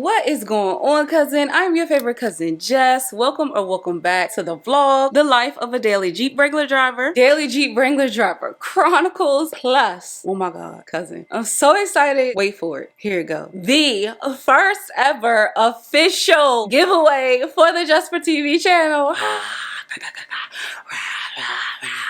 What is going on, cousin? I'm your favorite cousin, Jess. Welcome back to the vlog, The Life of a Daily Jeep Wrangler Driver. Daily Jeep Wrangler Driver Chronicles Plus. Oh my God, cousin. I'm so excited. Wait for it. Here it go. The first ever official giveaway for the Jess4TV channel.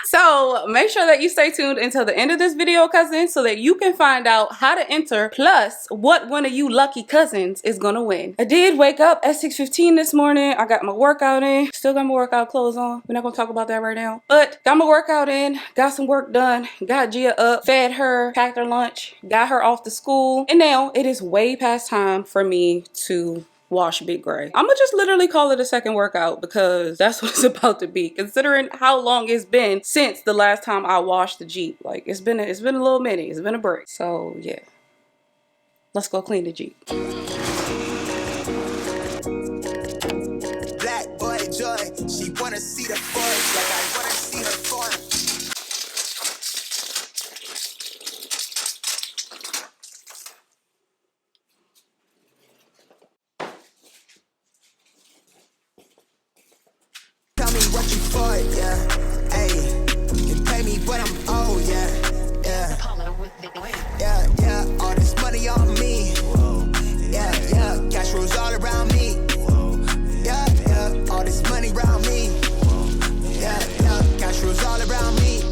So make sure that you stay tuned until the end of this video, cousin, so that you can find out how to enter, plus what one of you lucky cousins is gonna win. I did wake up at 6:15 this morning. I got my workout in. Still got my workout clothes on. We're not gonna talk about that right now. But got my workout in, got some work done, got Gia up, fed her, packed her lunch, got her off to school. And now it is way past time for me to wash Big Gray. I'm gonna just literally call it a second workout because that's what it's about to be, considering how long it's been since the last time I washed the Jeep. Like it's been a little minute. It's been a break. So yeah, let's go clean the Jeep. Black boy joy, she wanna see the forest like I wanna see her form. Tell me what you for, yeah. Ayy, you pay me what I'm owed, yeah. Yeah, yeah, all this money on me. Yeah, yeah, cash rolls all around me. Yeah, yeah, all this money around me. Yeah, yeah, cash rolls all around me.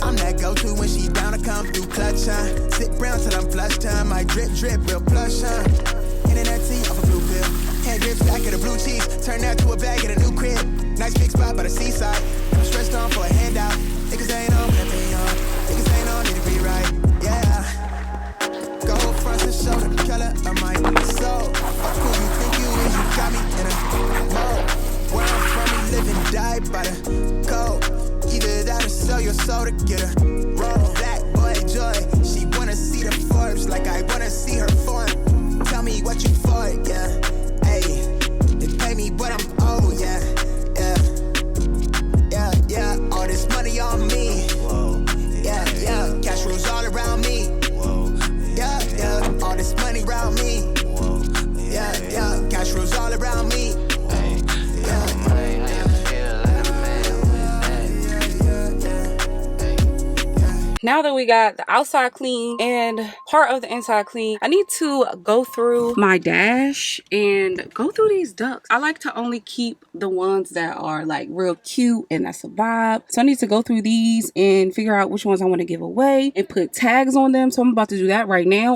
I'm that go-to when she down to come through clutch, huh? Sit brown till I'm flush time. My drip, real plush, huh? Internet tea off a blue pill. Hand grip stack of the blue cheese. Turn that to a bag at a new crib. Nice big spot by the seaside. I'm stressed on for a handout. Niggas ain't on, but they on. Niggas ain't on, need to be right, yeah. Go front and shoulder, the color of my soul. Fuck who you think you is, you got me in a mode. Where I'm from, we live and die by the code. Either that or sell your soul to get a roll. Black boy joy, she wanna see the Forbes like I wanna see her form. Tell me what you for, yeah. Ayy, they pay me what I'm owed, yeah. Yeah, yeah, yeah, all this money on me. Yeah, yeah, cash rolls all around me. Yeah, yeah, all this money around me. Yeah, yeah, cash rolls all around me. Now that we got the outside clean and part of the inside clean, I need to go through my dash and go through these ducks. I like to only keep the ones that are like real cute and that's a vibe. So I need to go through these and figure out which ones I want to give away and put tags on them. So I'm about to do that right now.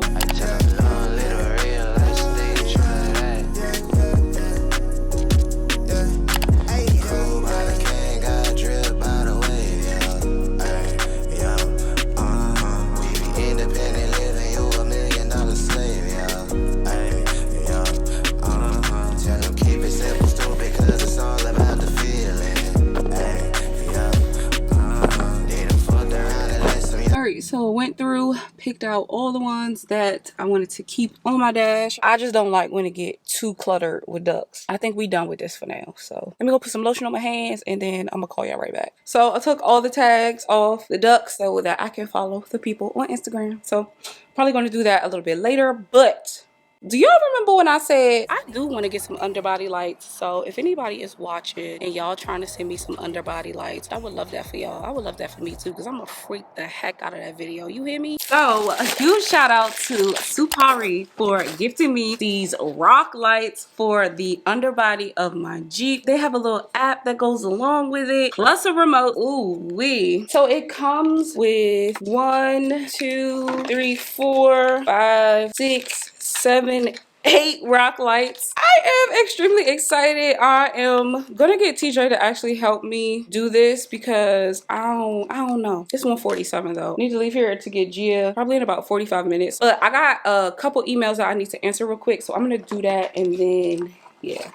So I went through, picked out all the ones that I wanted to keep on my dash. I just don't like when it get too cluttered with ducks. I think we done with this for now. So let me go put some lotion on my hands and then I'm gonna call y'all right back. So I took all the tags off the ducks so that I can follow the people on Instagram. So probably gonna do that a little bit later, but do y'all remember when I said I do want to get some underbody lights? So if anybody is watching and y'all trying to send me some underbody lights, I would love that for y'all. I would love that for me too, because I'm gonna freak the heck out of that video. You hear me? So a huge shout out to Suparee for gifting me these rock lights for the underbody of my Jeep. They have a little app that goes along with it, plus a remote. Ooh wee. So it comes with 1, 2, 3, 4, 5, 6, 7, 8 rock lights. I am extremely excited. I am gonna get TJ to actually help me do this because I don't know. It's 1:47 though. Need to leave here to get Gia probably in about 45 minutes. But I got a couple emails that I need to answer real quick, so I'm gonna do that and then yeah.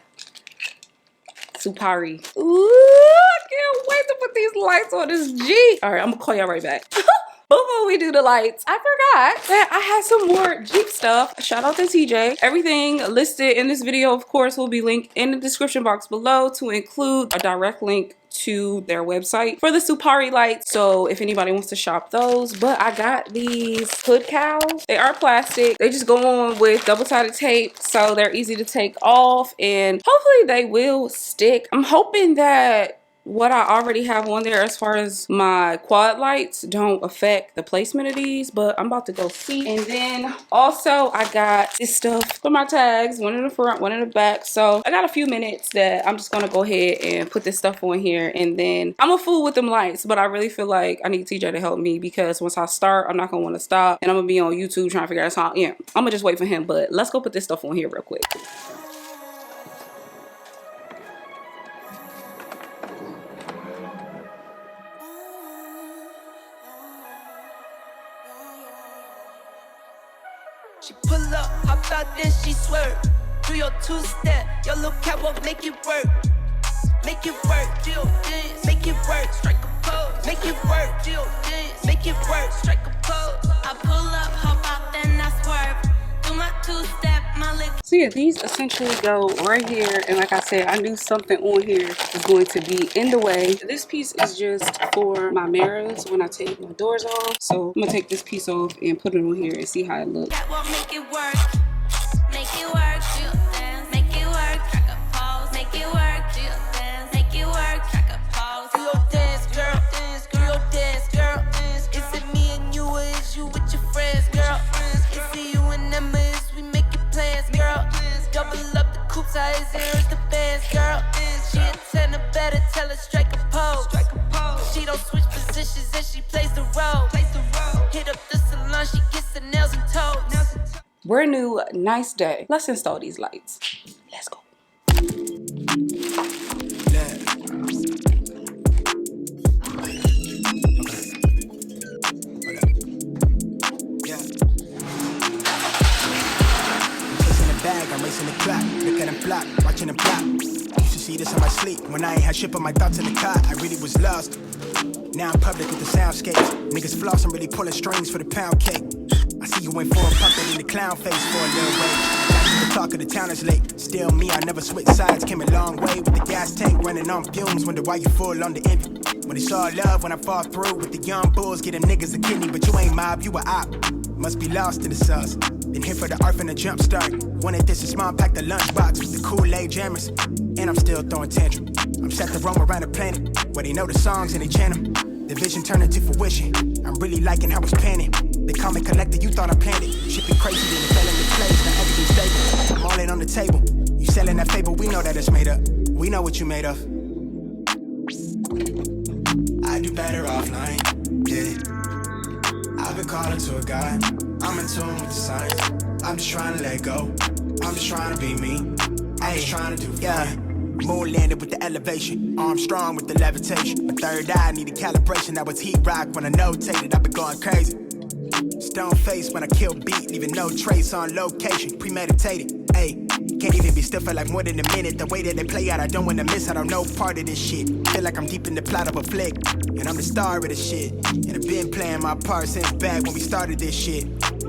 Suparee. Ooh, I can't wait to put these lights on this Jeep. All right, I'm gonna call y'all right back. Before we do the lights, I forgot that I had some more Jeep stuff. Shout out to TJ. Everything listed in this video, of course, will be linked in the description box below, to include a direct link to their website for the Suparee lights. So if anybody wants to shop those, but I got these hood cowls. They are plastic. They just go on with double-sided tape, so they're easy to take off, and hopefully they will stick. I'm hoping that what I already have on there as far as my quad lights don't affect the placement of these, but I'm about to go see. And then also I got this stuff for my tags, one in the front, one in the back. So I got a few minutes that I'm just gonna go ahead and put this stuff on here, and then I'm a fool with them lights, but I really feel like I need TJ to help me because once I start, I'm not gonna want to stop, and I'm gonna be on YouTube trying to figure out how. Yeah, I'm gonna just wait for him, but let's go put this stuff on here real quick. She pull up, hop out, then she swerve. Do your two-step, your little catwalk, make it work. Make it work, do your dance, make it work, strike a pose. Make it work, do your dance, make it work, strike a pose. I pull up, hop out, then I swerve. Do my two-step, my leg. So yeah, these essentially go right here, and like I said, I knew something on here was going to be in the way. This piece is just for my mirrors when I take my doors off. So I'm gonna take this piece off and put it on here and see how it looks. That won't make it work. Make it work, do your dance, make it work, track a pose. Make it work, do your dance, make it work, track a pose. Do your dance, girl, dance, do your dance, girl, dance. Is it me and you, or is you with your friends, girl? Is it you and them, is we making plans, girl? Double up the coops, I is here's the bands, girl. She a 10, better tell her strike a pose. She don't switch positions and she plays the role. Hit up the salon, she gets the nails and toes. Brand new, nice day. Let's install these lights. Let's go. I'm racing the clock, look at them flop, watching them flop. Used to see this in my sleep, when I ain't had shit but my thoughts in the car, I really was lost. Now I'm public with the soundscapes, niggas floss, I'm really pulling strings for the pound cake. I see you went for a puppet in the clown face for a little wait. The talk of the town is late, still me, I never switch sides, came a long way with the gas tank running on fumes, wonder why you full on the envy. When it's all love, when I fall through with the young bulls, get them niggas a kidney, but you ain't mob, you a op. Must be lost in the sauce. Been here for the art and the jump start. Wanted this a small, pack the lunchbox with the Kool-Aid jammers. And I'm still throwing tantrum. I'm set to roam around the planet where they know the songs and they chant them. The vision turned into fruition. I'm really liking how it's panning. The comic collector, you thought I planned it. Shit be crazy, then it fell into place. Now everything's stable. I'm all in on the table. You selling that fable, we know that it's made up. We know what you made of. I do better offline, yeah. I've been calling to a guy. I'm in tune with the signs. I'm just trying to let go. I'm just trying to be me. I'm just trying to do fine. Moon landed with the elevation. Armstrong with the levitation. My third eye needed calibration. That was heat rock when I notated. I've been going crazy. Stone face when I kill beat, leaving no trace on location. Premeditated, ayy. Can't even be still for like more than a minute. The way that they play out, I don't wanna miss. I don't know part of this shit. Feel like I'm deep in the plot of a flick, and I'm the star of this shit. And I've been playing my part since back when we started this shit.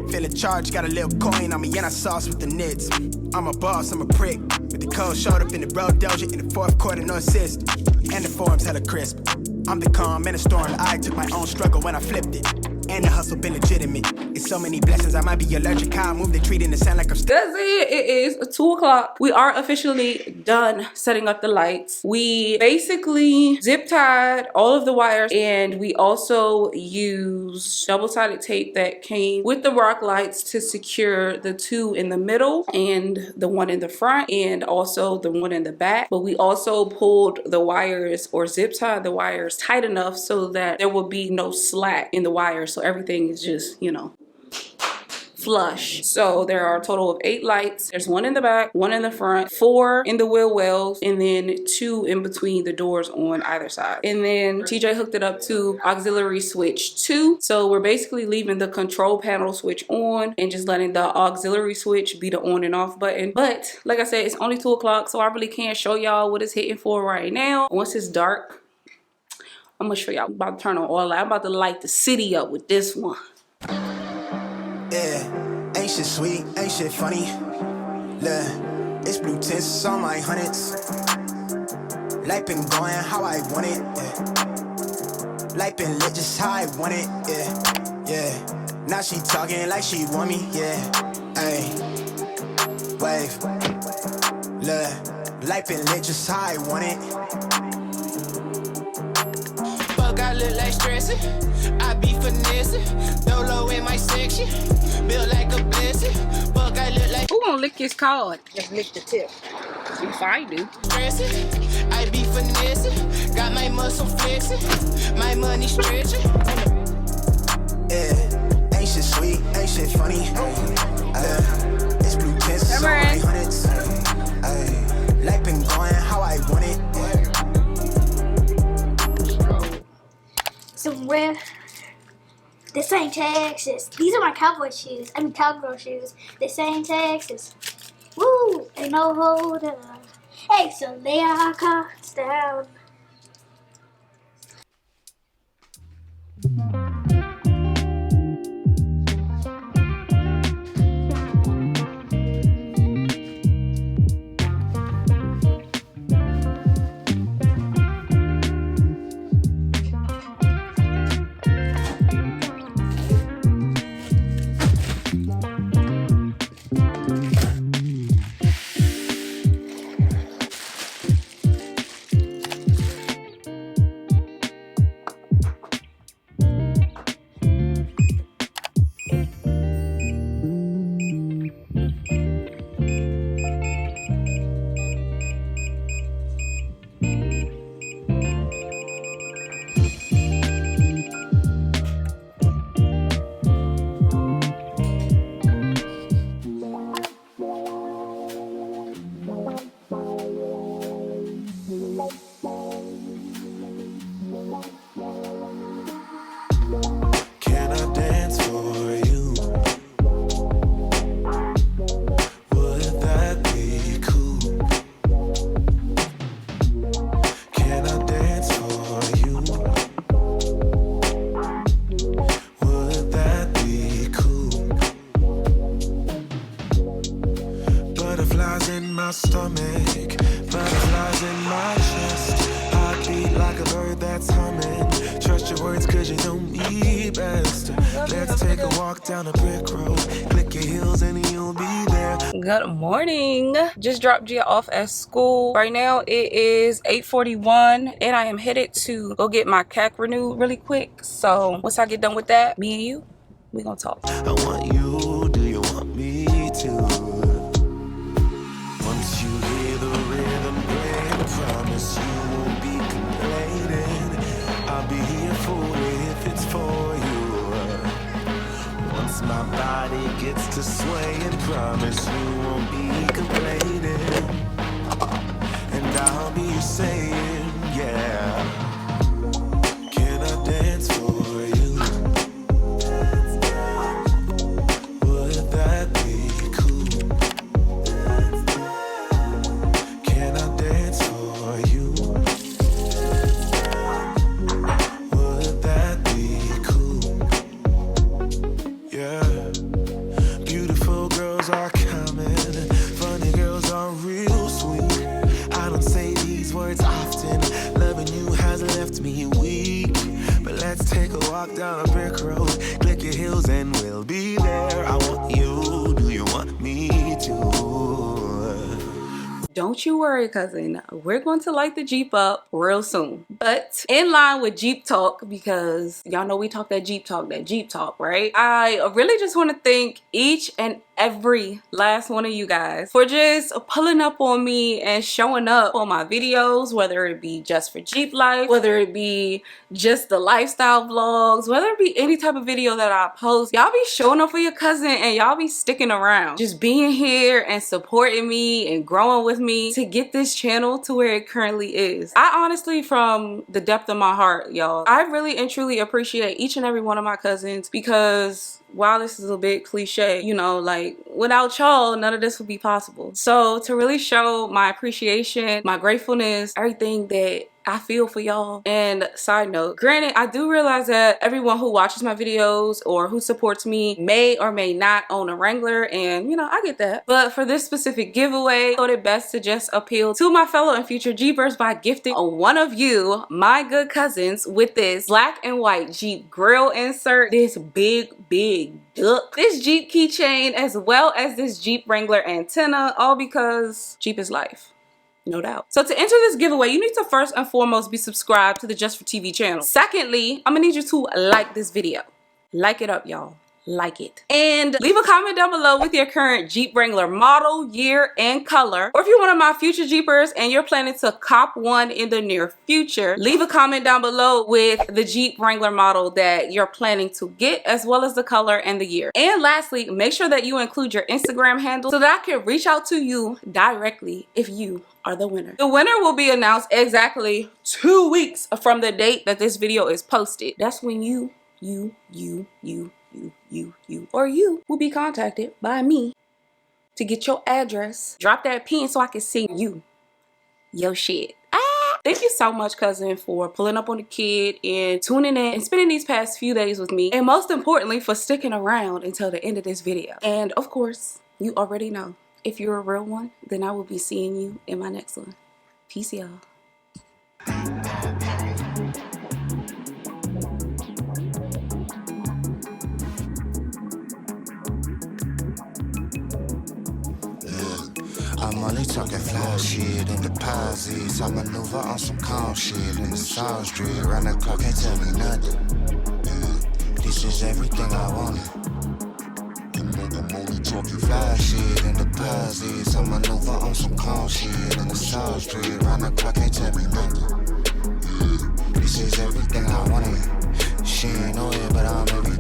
Feeling charged, got a little coin on me, and I sauce with the nits. I'm a boss, I'm a prick. With the cold showed up in the road doja in the fourth quarter, no assist. And the form's hella crisp. I'm the calm in the storm. I took my own struggle when I flipped it. And the hustle been legitimate. It's so many blessings, I might be allergic. How I move the treating to sound like I'm That's it. It is 2 o'clock. We are officially done setting up the lights. We basically zip tied all of the wires, and we also used double-sided tape that came with the rock lights to secure the 2 in the middle and the 1 in the front, and also the 1 in the back. But we also pulled the wires, or zip tied the wires tight enough so that there will be no slack in the wires. So everything is just, you know, flush. So there are a total of 8 lights. There's one in the back, one in the front, 4 in the wheel wells, and then 2 in between the doors on either side. And then TJ hooked it up to auxiliary switch 2. So we're basically leaving the control panel switch on and just letting the auxiliary switch be the on and off button. But like I said, it's only 2 o'clock, so I really can't show y'all what it's hitting for right now. Once it's dark, I'm gonna show y'all. I'm about to turn on all light. I'm about to light the city up with this one. Yeah, ain't shit sweet, ain't shit funny. Look, it's blue tints on my hundreds. Life been going how I want it. Yeah. Life been lit just how I want it. Yeah, yeah. Now she talking like she want me. Yeah, ayy. Wave. Look, life been lit just how I want it. Fuck, I look like stressing. I be finessing. Dolo in my section. Built like a blessing. Fuck, I look like. Who gonna lick his card? Just lick the tip. If I do. Stressing. I be finessing. Got my muscle flexing. My money stretching. Yeah, ain't shit sweet, ain't shit funny. It's blue tints on my hundreds. Life been going how I want it. Somewhere. This ain't Texas. These are my cowboy shoes. I mean cowgirl shoes. This ain't Texas. Woo! Ain't no hold up. Hey, so lay our cards down. Butterflies in my stomach, butterflies in my chest. Heartbeat like a bird that's humming. Trust your words cause you know me best. Let's take a walk down a brick road. Click your heels and you'll be there. Good morning. Just dropped Gia off at school. Right now it is 8:41 and I am headed to go get my CAC renewed really quick. So once I get done with that, me and you, we gonna talk. I want you, do you want me to? Once you hear the rhythm play, I promise you won't be complaining. I'll be here for it if it's for you. Once my body gets to swaying, promise you won't be complaining. And I'll be saying, yeah. Can I dance for you? Would that be cool? Can I dance for you? Would that be cool? Yeah. Beautiful girls are coming. Funny girls are real sweet. I don't say these words often. Loving you has left me weak. But let's take a walk down a brick road. Click your heels and we'll be there. I want you, do you want me to? Don't you worry, cousin. We're going to light the Jeep up real soon. But in line with Jeep talk, because y'all know we talk that Jeep talk, right? I really just want to thank each and every last one of you guys for just pulling up on me and showing up on my videos, whether it be just for Jeep life, whether it be just the lifestyle vlogs, whether it be any type of video that I post. Y'all be showing up for your cousin and y'all be sticking around, just being here and supporting me and growing with me to get this channel to where it currently is. I honestly, from the depth of my heart, y'all, I really and truly appreciate each and every one of my cousins, because while this is a bit cliche, you know, like without y'all, none of this would be possible. So to really show my appreciation, my gratefulness, everything that I feel for y'all. And side note, granted, I do realize that everyone who watches my videos or who supports me may or may not own a Wrangler, and you know, I get that. But for this specific giveaway, I thought it best to just appeal to my fellow and future Jeepers by gifting one of you, my good cousins, with this black and white Jeep grill insert, this big duck, this Jeep keychain, as well as this Jeep Wrangler antenna, all because Jeep is life. No doubt. So to enter this giveaway, you need to first and foremost be subscribed to the Jess4TV channel. Secondly, I'm gonna need you to like this video. Like it up, y'all. Like it. And leave a comment down below with your current Jeep Wrangler model, year, and color. Or if you're one of my future Jeepers and you're planning to cop one in the near future, leave a comment down below with the Jeep Wrangler model that you're planning to get, as well as the color and the year. And lastly, make sure that you include your Instagram handle so that I can reach out to you directly if you are the winner. The winner will be announced exactly 2 weeks from the date that this video is posted. That's when you will be contacted by me to get your address. Drop that pin so I can send you your shit. Thank you so much, cousin, for pulling up on the kid and tuning in and spending these past few days with me. And most importantly, for sticking around until the end of this video. And of course, you already know, if you're a real one, then I will be seeing you in my next one. Peace, y'all. I'm only talking fly shit and deposits. I maneuver on some calm shit in the South Street. Round the clock, can't tell me nothing. This is everything I wanted. I'm only talking fly shit and deposits. I maneuver on some calm shit in the South Street. Round the clock, can't tell me nothing. This is everything I wanted. She ain't know it, but I'm everything.